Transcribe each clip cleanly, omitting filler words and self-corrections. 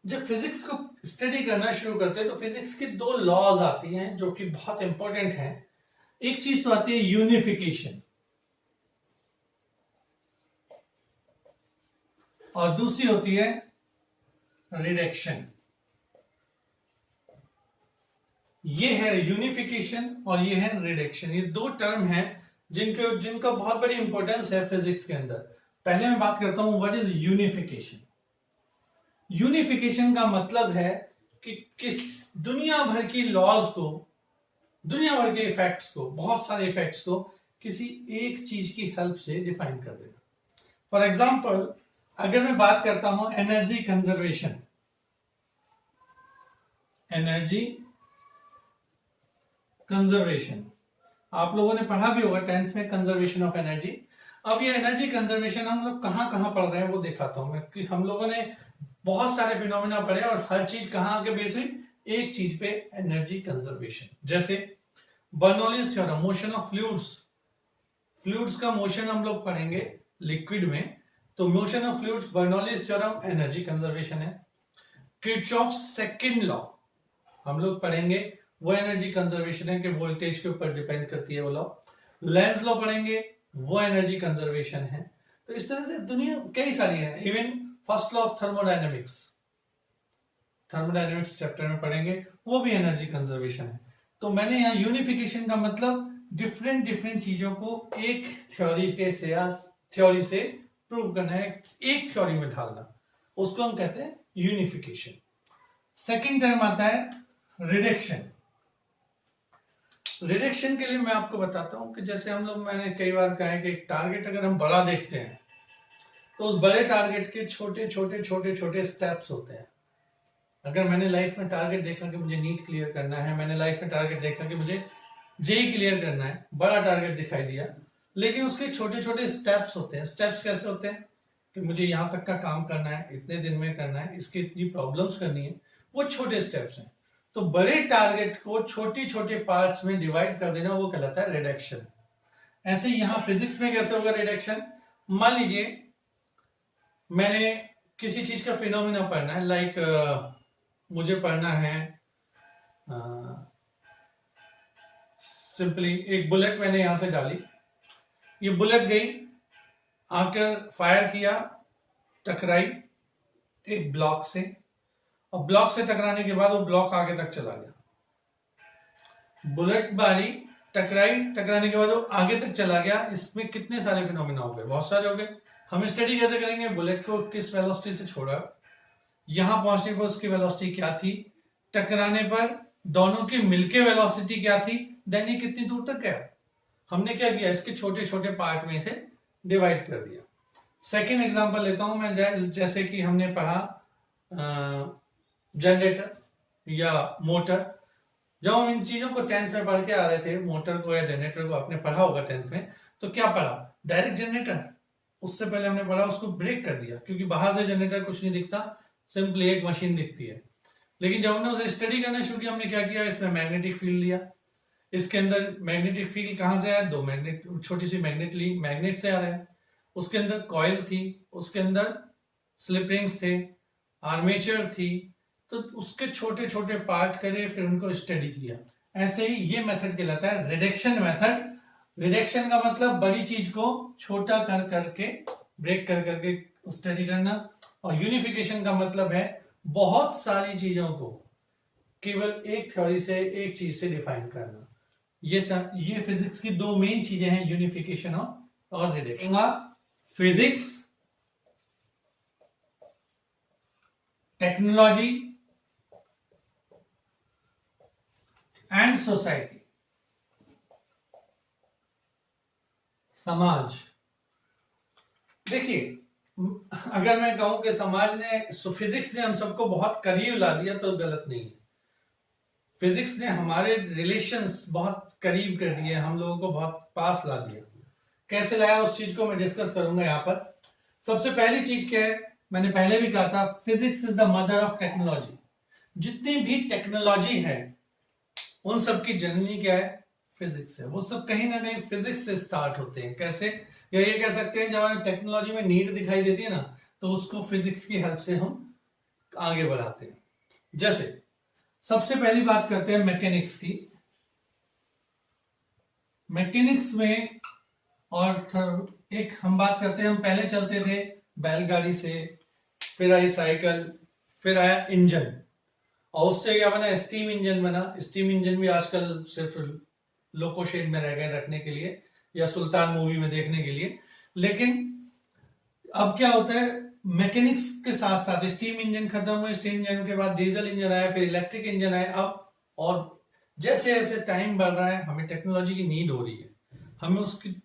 जब फिजिक्स को स्टडी करना शुरू करते हैं तो फिजिक्स की दो लॉज आती हैं जो कि बहुत इंपॉर्टेंट हैं। एक चीज तो आती है यूनिफिकेशन और दूसरी होती है रिडक्शन। ये है यूनिफिकेशन और ये है रिडक्शन। ये दो टर्म हैं जिनका बहुत बड़ी इंपॉर्टेंस है फिजिक्स के अंदर। पहले मैं बात करता हूं व्हाट इज यूनिफिकेशन। यूनिफिकेशन का मतलब है कि किस दुनिया भर की लॉज को, दुनिया भर के इफेक्ट्स को, बहुत सारे इफेक्ट्स को किसी एक चीज की हेल्प से डिफाइन कर देना। फॉर एग्जाम्पल अगर मैं बात करता हूं एनर्जी कंजर्वेशन, एनर्जी कंजर्वेशन आप लोगों ने पढ़ा भी होगा 10th में, कंजर्वेशन ऑफ एनर्जी। अब ये एनर्जी कंजर्वेशन हम लोग कहां कहां पढ़ रहे हैं वो दिखाता हूं मैं, कि हम लोगों ने बहुत सारे फिनोमेना पढ़े और हर चीज कहां आके बेस हुई, एक चीज पे, एनर्जी कंजर्वेशन। जैसे Bernoulli's theorem, motion of fluids, fluids का मोशन हम लोग पढ़ेंगे लिक्विड में, तो motion of fluids, Bernoulli's theorem energy conservation है। किरचॉफ सेकंड लॉ हम लोग पढ़ेंगे, वो एनर्जी कंजर्वेशन है कि वोल्टेज के ऊपर डिपेंड करती है वो लॉ। लेंज लॉ पढ़ेंगे, वो एनर्जी कंजर्वेशन है। तो इस तरह से दुनिया कई सारी है। Even first law of thermodynamics, thermodynamics chapter में पढ़ेंगे, वो भी एनर्जी कंजर्वेशन है। तो मैंने यहाँ यूनिफिकेशन का मतलब डिफरेंट डिफरेंट चीजों को एक थ्योरी से प्रूव करना है, एक थ्योरी में ढालना, उसको हम कहते हैं यूनिफिकेशन। सेकंड टर्म आता है रिडक्शन। रिडक्शन के लिए मैं आपको बताता हूं कि जैसे हम लोग, मैंने कई बार कहा है कि एक टारगेट अगर हम बड़ा देखते हैं तो उस बड़े टारगेट के छोटे छोटे छोटे छोटे स्टेप्स होते हैं। अगर मैंने लाइफ में टारगेट देखा कि मुझे नीट क्लियर करना है, मैंने लाइफ में टारगेट देखा कि मुझे जेई क्लियर करना है, बड़ा टारगेट दिखाई दिया, लेकिन उसके छोटे छोटे स्टेप्स होते हैं। स्टेप्स कैसे होते हैं कि मुझे यहां तक का काम करना है, इतने दिन में करना है, इसकी इतनी प्रॉब्लम्स करनी है, वो छोटे स्टेप्स हैं। तो बड़े टारगेट को छोटे छोटे पार्ट्स में डिवाइड कर देना, वो कहलाता है रिडक्शन। ऐसे यहां फिजिक्स में कैसे होगा रिडक्शन? मान लीजिए मैंने किसी चीज का फिनोमिना पढ़ना है, लाइक मुझे पढ़ना है सिंपली एक बुलेट मैंने यहां से डाली, ये बुलेट गई, आकर फायर किया, टकराई एक ब्लॉक से, और ब्लॉक से टकराने के बाद वो ब्लॉक आगे तक चला गया। बुलेट बारी, टकराई, टकराने के बाद वो आगे तक चला गया। इसमें कितने सारे फिनोमेना हो गए? बहुत सारे हो गए। हम स्टडी कैसे करेंगे? बुलेट को किस वेलोसिटी से छोड़ा, यहां पहुंचने पर उसकी वेलोसिटी क्या थी, टकराने पर दोनों की मिलके वेलोसिटी क्या थी, देन ये कितनी दूर तक गया। हमने क्या किया, इसके छोटे छोटे पार्ट में से डिवाइड कर दिया। सेकेंड एग्जांपल लेता हूं मैं, जैसे कि हमने पढ़ा जनरेटर या मोटर। जब हम इन चीजों को 10th में पढ़ के आ रहे थे, मोटर को या जनरेटर को आपने पढ़ा होगा 10th में, तो क्या पढ़ा? Direct generator. उससे पहले हमने पढ़ा उसको ब्रेक कर दिया, क्योंकि बाहर से जनरेटर कुछ नहीं दिखता, सिंपली एक मशीन दिखती है। लेकिन जब हमने उसे स्टडी करना शुरू किया, हमने क्या किया, इसमें मैग्नेटिक फील्ड लिया। इसके अंदर मैग्नेटिक फील्ड कहां से आया? दो मैग्नेट, छोटी सी मैग्नेट ली, मैग्नेट से आ रहा है। उसके अंदर कॉइल थी, उसके अंदर स्लिप रिंग्स थे, आर्मेचर थी, तो उसके छोटे छोटे पार्ट करे, फिर उनको स्टडी किया। ऐसे ही ये मेथड कहलाता है रिडक्शन मेथड। रिडक्शन का मतलब बड़ी चीज को छोटा कर करके, ब्रेक कर करके स्टडी करना। और यूनिफिकेशन का मतलब है बहुत सारी चीजों को केवल एक थ्योरी से, एक चीज से डिफाइन करना। ये फिजिक्स की दो मेन चीजें हैं, यूनिफिकेशन और reduction. Physics, technology and society, समाज। देखिए, अगर मैं कहूं कि समाज ने, फिजिक्स ने हम सबको बहुत करीब ला दिया, तो गलत नहीं है। फिजिक्स ने हमारे रिलेशंस बहुत करीब कर दिए, हम लोगों को बहुत पास ला दिया। कैसे लाया उस चीज को मैं डिस्कस करूंगा यहाँ पर। सबसे पहली चीज क्या है, मैंने पहले भी कहा था, physics is the mother of technology. जितनी भी टेक्नोलॉजी है उन सब की जननी क्या है? फिजिक्स है। वो सब कहीं ना कहीं फिजिक्स से स्टार्ट होते हैं। कैसे? या ये कह सकते हैं, जब हमें टेक्नोलॉजी में नीड दिखाई देती है ना, तो उसको फिजिक्स की हेल्प से हम आगे बढ़ाते हैं। जैसे सबसे पहली बात करते हैं मैकेनिक्स की। मैकेनिक्स में और एक हम बात करते हैं, हम पहले चलते थे बैलगाड़ी से, फिर आई साइकिल, फिर आया इंजन, और उससे क्या बना, स्टीम इंजन बना। स्टीम इंजन भी आजकल सिर्फ लोको शेड में रह गए रखने के लिए, या सुल्तान मूवी में देखने के लिए। लेकिन अब क्या होता है, मैकेनिक्स के साथ साथ स्टीम इंजन खत्म हुए, स्टीम इंजन के बाद डीजल इंजन आया, फिर इलेक्ट्रिक इंजन आया। अब और जैसे जैसे टाइम बढ़ रहा है, हमें टेक्नोलॉजी की नीड हो रही है, हमें उसकी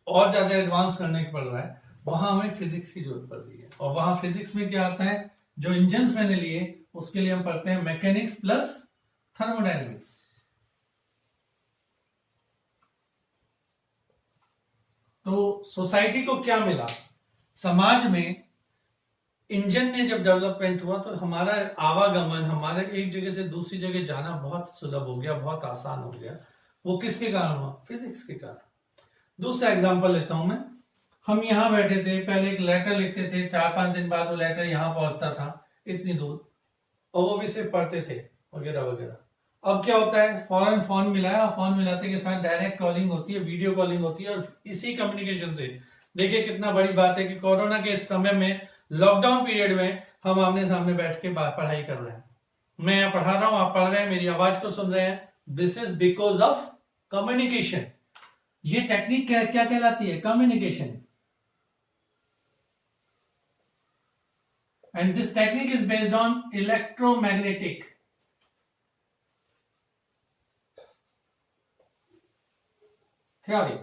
और ज्यादा एडवांस करने को पड़ रहा है, वहां हमें फिजिक्स की जरूरत पड़ रही है। और वहां फिजिक्स में क्या आता है, जो इंजन मैंने लिए उसके लिए हम पढ़ते हैं मैकेनिक्स प्लस थर्मोडायनेमिक्स। तो सोसाइटी को क्या मिला, समाज में इंजन ने जब डेवलपमेंट हुआ तो हमारा आवागमन, हमारे एक जगह से दूसरी जगह जाना बहुत सुलभ हो गया, बहुत आसान हो गया। वो किसके कारण हुआ, फिजिक्स के कारण। दूसरा एग्जांपल लेता हूं मैं, हम यहां बैठे थे, पहले एक लेटर लिखते थे, 4-5 दिन बाद वो लेटर यहां पहुंचता था इतनी दूर, और वो भी सिर्फ पढ़ते थे वगैरह वगैरह। अब क्या होता है, फौरन फोन मिलाया, और फोन मिलाते के साथ डायरेक्ट कॉलिंग होती है, वीडियो कॉलिंग होती है, और इसी कम्युनिकेशन से देखिए कितना बड़ी बात है कि कोरोना के समय में, लॉकडाउन पीरियड में हम आमने सामने बैठ के पढ़ाई कर रहे हैं। मैं यहाँ पढ़ा रहा हूं, आप पढ़ रहे हैं, मेरी आवाज को सुन रहे हैं। This is because of communication. ये टेक्निक क्या कहलाती है, communication. And this technique is based on electromagnetic theory.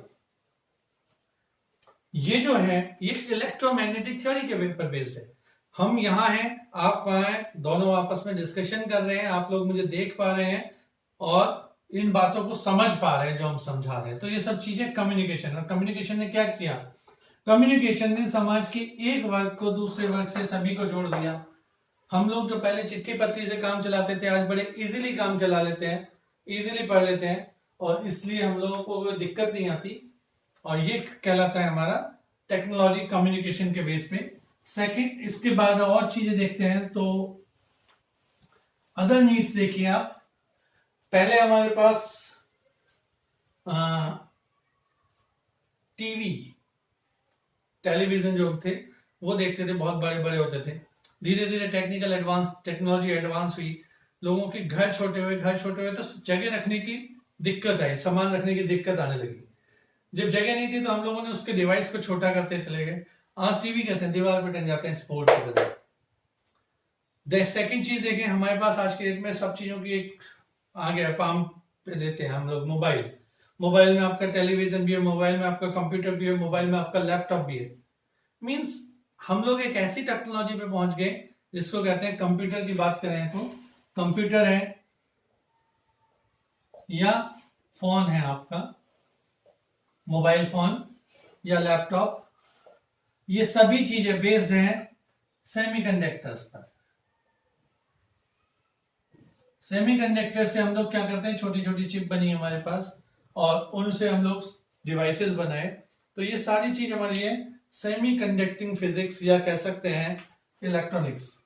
ये जो है, ये इलेक्ट्रोमैग्नेटिक थ्योरी के पर बेस्ड है। हम यहां हैं, आप वहां हैं, दोनों आपस में डिस्कशन कर रहे हैं, आप लोग मुझे देख पा रहे हैं और इन बातों को समझ पा रहे हैं जो हम समझा रहे हैं। तो ये सब चीजें कम्युनिकेशन। और कम्युनिकेशन ने क्या किया, कम्युनिकेशन ने समाज के एक वर्ग को दूसरे वर्ग से सभी को जोड़ दिया। हम लोग जो पहले चिट्ठी पत्री से काम चलाते थे, आज बड़े इजीली काम चला लेते हैं, इजीली पढ़ लेते हैं, और इसलिए हम लोगों को कोई दिक्कत नहीं आती। और ये कहलाता है हमारा टेक्नोलॉजी कम्युनिकेशन के बेस पे। सेकंड, इसके बाद और चीजें देखते हैं तो अदर नीड्स देखिए आप। पहले हमारे पास टीवी, टेलीविजन जो थे वो देखते थे, बहुत बड़े बड़े होते थे। धीरे धीरे टेक्नोलॉजी एडवांस हुई, लोगों के घर छोटे हुए तो जगह रखने की दिक्कत आई, सामान रखने की दिक्कत आने लगी। जब जगह नहीं थी तो हम लोगों ने उसके डिवाइस को छोटा करते चले गए। आज टीवी कैसे हैं, दीवार पे टंग जाते हैं स्पोर्ट की तरह। सेकंड चीज देखें, हमारे पास आज के डेट में सब चीजों की एक आ गया, पाम पे देते हैं हम लोग मोबाइल। मोबाइल में आपका टेलीविजन भी है, मोबाइल में आपका कंप्यूटर भी है, मोबाइल में आपका लैपटॉप भी है। मींस हम लोग एक ऐसी टेक्नोलॉजी पे पहुंच गए जिसको कहते हैं, कंप्यूटर की बात करें तो कंप्यूटर है या फोन है आपका, मोबाइल फोन या लैपटॉप, ये सभी चीजें बेस्ड हैं सेमीकंडक्टर्स पर। सेमीकंडक्टर से हम लोग क्या करते हैं, छोटी छोटी चिप बनी हमारे पास, और उनसे हम लोग डिवाइसेस बनाए। तो ये सारी चीज हमारी है सेमी कंडक्टिंग फिजिक्स, या कह सकते हैं इलेक्ट्रॉनिक्स।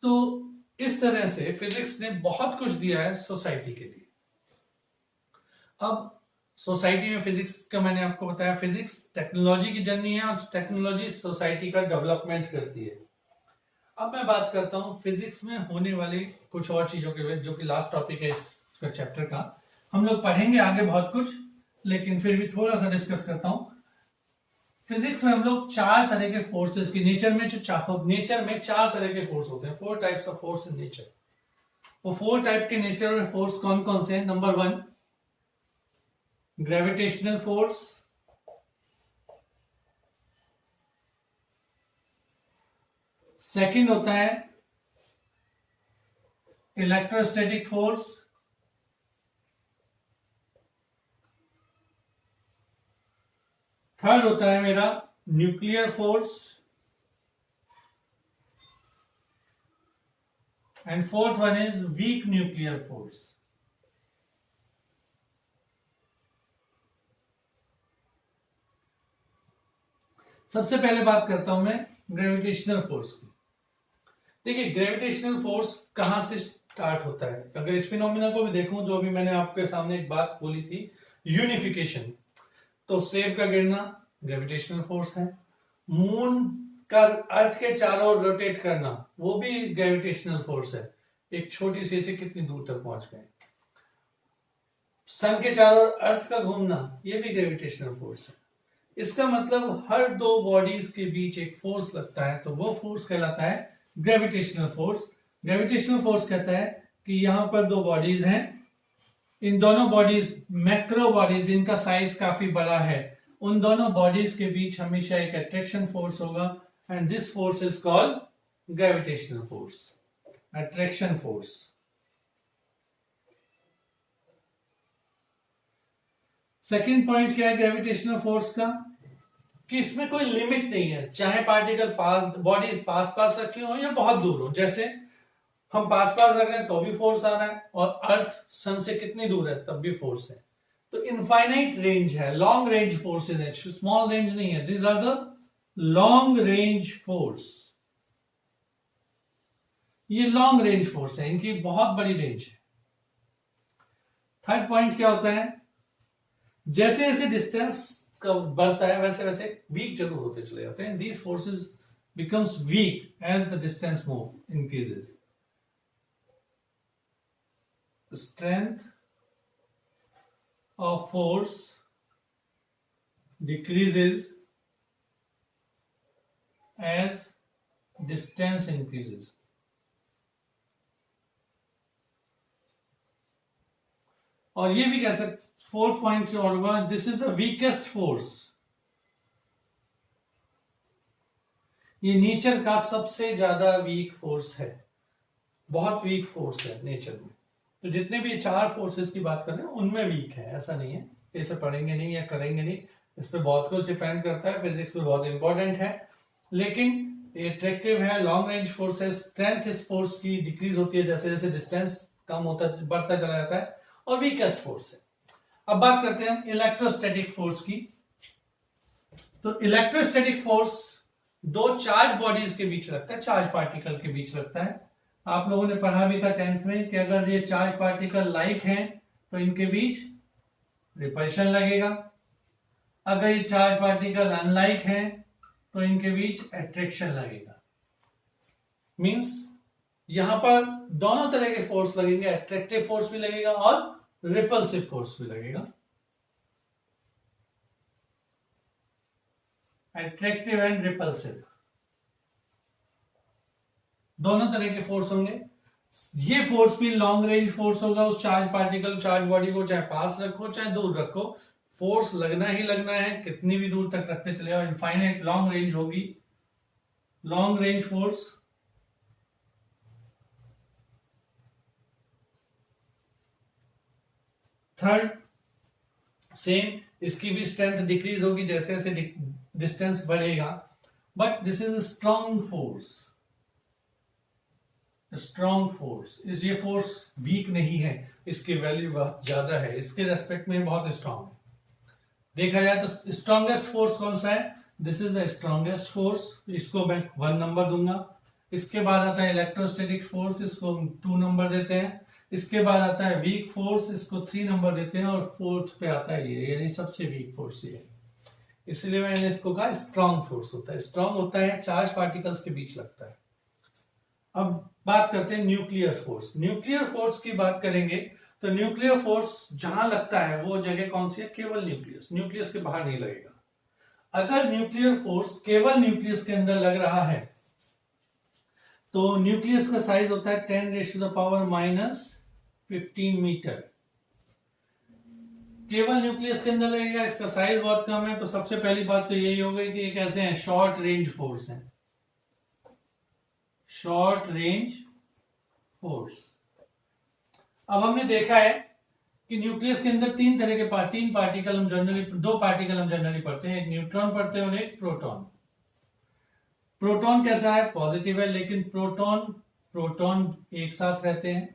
तो इस तरह से फिजिक्स ने बहुत कुछ दिया है सोसाइटी के लिए। अब सोसाइटी में फिजिक्स का मैंने आपको बताया, फिजिक्स टेक्नोलॉजी की जर्नी है, और टेक्नोलॉजी सोसाइटी का डेवलपमेंट करती है। अब मैं बात करता हूं फिजिक्स में होने वाली कुछ और चीजों के, जो कि लास्ट टॉपिक है इस चैप्टर का। हम लोग पढ़ेंगे आगे बहुत कुछ, लेकिन फिर भी थोड़ा सा डिस्कस करता हूं। फिजिक्स में हम लोग 4 तरह के फोर्सेस की, नेचर में 4 तरह के फोर्स होते हैं, 4 types of force in nature. वो 4 टाइप के नेचर में फोर्स कौन कौन से हैं? नंबर 1 ग्रेविटेशनल फोर्स, सेकंड होता है इलेक्ट्रोस्टैटिक फोर्स, थर्ड होता है मेरा nuclear force, and fourth one is weak nuclear force. सबसे पहले बात करता हूं मैं ग्रेविटेशनल फोर्स की। देखिए ग्रेविटेशनल फोर्स कहां से स्टार्ट होता है। अगर इस फिनोमिना को भी देखूं, जो भी मैंने आपके सामने एक बात बोली थी, यूनिफिकेशन, तो सेब का गिरना ग्रेविटेशनल फोर्स है। मून का अर्थ के चारों ओर रोटेट करना वो भी ग्रेविटेशनल फोर्स है। एक छोटी सी से कितनी दूर तक पहुंच गए। सन के चारों ओर अर्थ का घूमना ये भी ग्रेविटेशनल फोर्स है। इसका मतलब हर दो बॉडीज के बीच एक फोर्स लगता है, तो वो फोर्स कहलाता है ग्रेविटेशनल फोर्स। ग्रेविटेशनल फोर्स कहता है कि यहां पर दो बॉडीज हैं, इन दोनों बॉडीज मैक्रो बॉडीज जिनका साइज काफी बड़ा है, उन दोनों बॉडीज के बीच हमेशा एक अट्रैक्शन फोर्स होगा, and this force is called gravitational force, attraction force. Second point क्या है ग्रेविटेशनल फोर्स का, कि इसमें कोई लिमिट नहीं है, चाहे पार्टिकल पास, बॉडीज पास पास रखी हो या बहुत दूर हो। जैसे हम पास पास रख रहे हैं तो भी फोर्स आ रहा है, और अर्थ सन से कितनी दूर है तब भी फोर्स है। तो इनफाइनाइट रेंज है, लॉन्ग रेंज फोर्सेज है, स्मॉल रेंज नहीं है। These are the long range force, ये लॉन्ग रेंज फोर्स है, इनकी बहुत बड़ी रेंज है। थर्ड पॉइंट क्या होता है, जैसे जैसे डिस्टेंस का बढ़ता है वैसे वैसे वीक जरूर होते चले जाते हैं। These forces becomes weak as the distance move increases. Strength of force decreases as distance increases. और ये भी कह सकते, फोर्थ पॉइंट और हुआ, this is the weakest force. ये नेचर का सबसे ज्यादा वीक फोर्स है, बहुत वीक फोर्स है नेचर में। तो जितने भी चार फोर्सेस की बात कर रहे हैं उनमें वीक है, ऐसा नहीं है इसे पढ़ेंगे नहीं या करेंगे नहीं, इस पे बहुत कुछ डिपेंड करता है, फिजिक्स में बहुत इंपॉर्टेंट है। लेकिन ये अट्रैक्टिव है, लॉन्ग रेंज फोर्स है। स्ट्रेंथ इस फोर्स की डिक्रीज होती है जैसे जैसे डिस्टेंस कम होता बढ़ता चला जाता है, और वीकेस्ट फोर्स है। अब बात करते हैं इलेक्ट्रोस्टैटिक फोर्स की। तो इलेक्ट्रोस्टैटिक फोर्स दो चार्ज बॉडीज के बीच लगता है, चार्ज पार्टिकल के बीच लगता है। आप लोगों ने पढ़ा भी था 10th में कि अगर ये चार्ज पार्टिकल लाइक हैं तो इनके बीच रिपल्शन लगेगा, अगर ये चार्ज पार्टिकल अनलाइक हैं तो इनके बीच अट्रैक्शन लगेगा। मींस यहां पर दोनों तरह के फोर्स लगेंगे, अट्रैक्टिव फोर्स भी लगेगा और रिपल्सिव फोर्स भी लगेगा। अट्रैक्टिव एंड रिपल्सिव दोनों तरह के फोर्स होंगे। ये फोर्स भी लॉन्ग रेंज फोर्स होगा, उस चार्ज पार्टिकल चार्ज बॉडी को चाहे पास रखो चाहे दूर रखो, फोर्स लगना ही लगना है, कितनी भी दूर तक रखते चले जाओ, इनफाइनाइट लॉन्ग रेंज होगी long range force. Third same, इसकी भी स्ट्रेंथ डिक्रीज होगी जैसे जैसे डिस्टेंस बढ़ेगा, but this is strong force. Strong force, इस ये फोर्स वीक नहीं है, इसकी वैल्यू बहुत ज्यादा है, इसके रेस्पेक्ट में बहुत स्ट्रॉन्ग है। देखा जाए तो स्ट्रॉन्गेस्ट फोर्स कौन सा है, this is the strongest force, इसको मैं 1 नंबर दूंगा। इसके बाद आता है इलेक्ट्रोस्टैटिक फोर्स, इसको 2 नंबर देते हैं। इसके बाद आता है वीक फोर्स, इसको 3 नंबर देते हैं, और फोर्थ पे आता है ये, यानी सबसे वीक फोर्स ये है, इसलिए मैंने इसको कहा स्ट्रॉन्ग फोर्स होता है। स्ट्रॉन्ग होता है, चार्ज पार्टिकल्स के बीच लगता है। अब बात करते हैं न्यूक्लियर फोर्स। न्यूक्लियर फोर्स की बात करेंगे तो न्यूक्लियर फोर्स जहां लगता है वो जगह कौन सी है, केवल न्यूक्लियस, न्यूक्लियस के बाहर नहीं लगेगा। अगर न्यूक्लियर फोर्स केवल न्यूक्लियस के अंदर लग रहा है तो न्यूक्लियस का साइज होता है 10⁻⁻15 मीटर। केवल न्यूक्लियस के अंदर लगेगा, इसका साइज बहुत कम है, तो सबसे पहली बात तो यही हो गई कि एक ऐसे हैं शॉर्ट रेंज फोर्स है, शॉर्ट रेंज फोर्स। अब हमने देखा है कि न्यूक्लियस के अंदर तीन तरह के तीन पार्टिकल हम जनरली, 2 पार्टिकल हम जनरली पढ़ते हैं, एक न्यूट्रॉन पढ़ते हैं और एक प्रोटॉन। प्रोटॉन कैसा है, पॉजिटिव है, लेकिन प्रोटॉन एक साथ रहते हैं,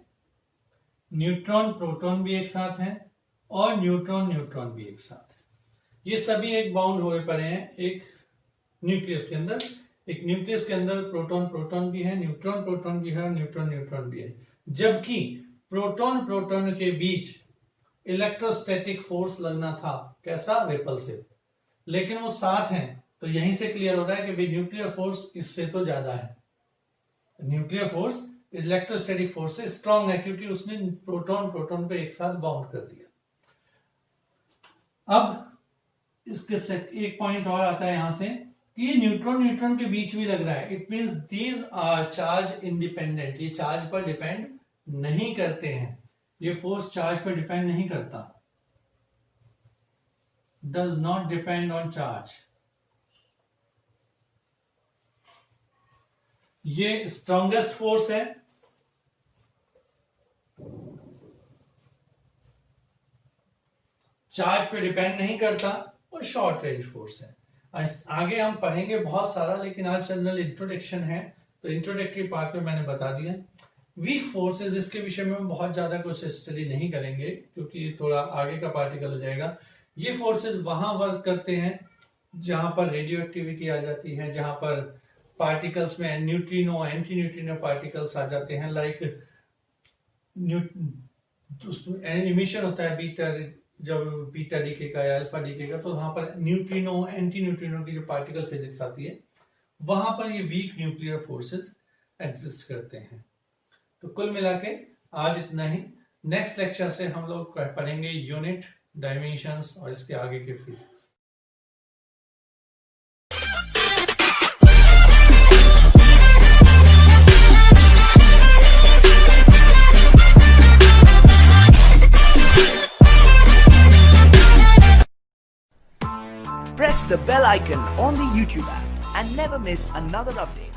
न्यूट्रॉन प्रोटॉन भी एक साथ हैं, और न्यूट्रॉन भी एक साथ है। ये सभी एक बाउंड हुए पड़े हैं एक न्यूक्लियस के अंदर। एक न्यूक्लियस के अंदर प्रोटॉन प्रोटॉन भी है, न्यूट्रॉन प्रोटॉन भी है और न्यूट्रॉन न्यूट्रॉन भी है। जबकि प्रोटॉन प्रोटॉन के बीच इलेक्ट्रोस्टैटिक फोर्स लगना था, कैसा? रिपल्सिव। लेकिन वो साथ हैं, तो यहीं से क्लियर हो रहा है कि भाई न्यूक्लियर फोर्स इससे तो ज्यादा है। न्यूक्लियर फोर्स इलेक्ट्रोस्टैटिक फोर्स से स्ट्रांग है, क्योंकि उसने प्रोटॉन प्रोटॉन को एक साथ बाउंड कर दिया। अब इसके एक पॉइंट और आता है यहां से कि ये न्यूट्रॉन न्यूट्रॉन के बीच भी लग रहा है। It means these are charge independent, ये चार्ज पर डिपेंड नहीं करते हैं। ये फोर्स चार्ज पर डिपेंड नहीं करता, does not depend on charge. ये स्ट्रॉन्गेस्ट फोर्स है, चार्ज पे डिपेंड नहीं करता और शॉर्ट रेंज फोर्स है। आगे हम पढ़ेंगे बहुत सारा, लेकिन आज जनरल इंट्रोडक्शन है, तो इंट्रोडक्टरी पार्ट में मैंने बता दिया। वीक फोर्सेस, इसके विषय में हम बहुत ज्यादा कुछ स्टडी नहीं करेंगे, क्योंकि थोड़ा आगे का पार्टिकल हो जाएगा। ये फोर्सेस वहां वर्क करते हैं जहां पर रेडियो एक्टिविटी आ जाती है, जहां पर पार्टिकल्स में न्यूट्रिनो एंटी न्यूट्रिनो पार्टिकल्स आ जाते हैं, लाइक इमिशन होता है बीटा, जब बीटा दिखेगा या अल्फा दिखेगा, तो वहां पर न्यूट्रिनो एंटी न्यूट्रिनो की जो पार्टिकल फिजिक्स आती है, वहां पर ये वीक न्यूक्लियर फोर्सेस एग्जिस्ट करते हैं। तो कुल मिला के आज इतना ही। नेक्स्ट लेक्चर से हम लोग पढ़ेंगे यूनिट, डायमेंशंस और इसके आगे के physics. Press the bell icon on the YouTube app and never miss another update.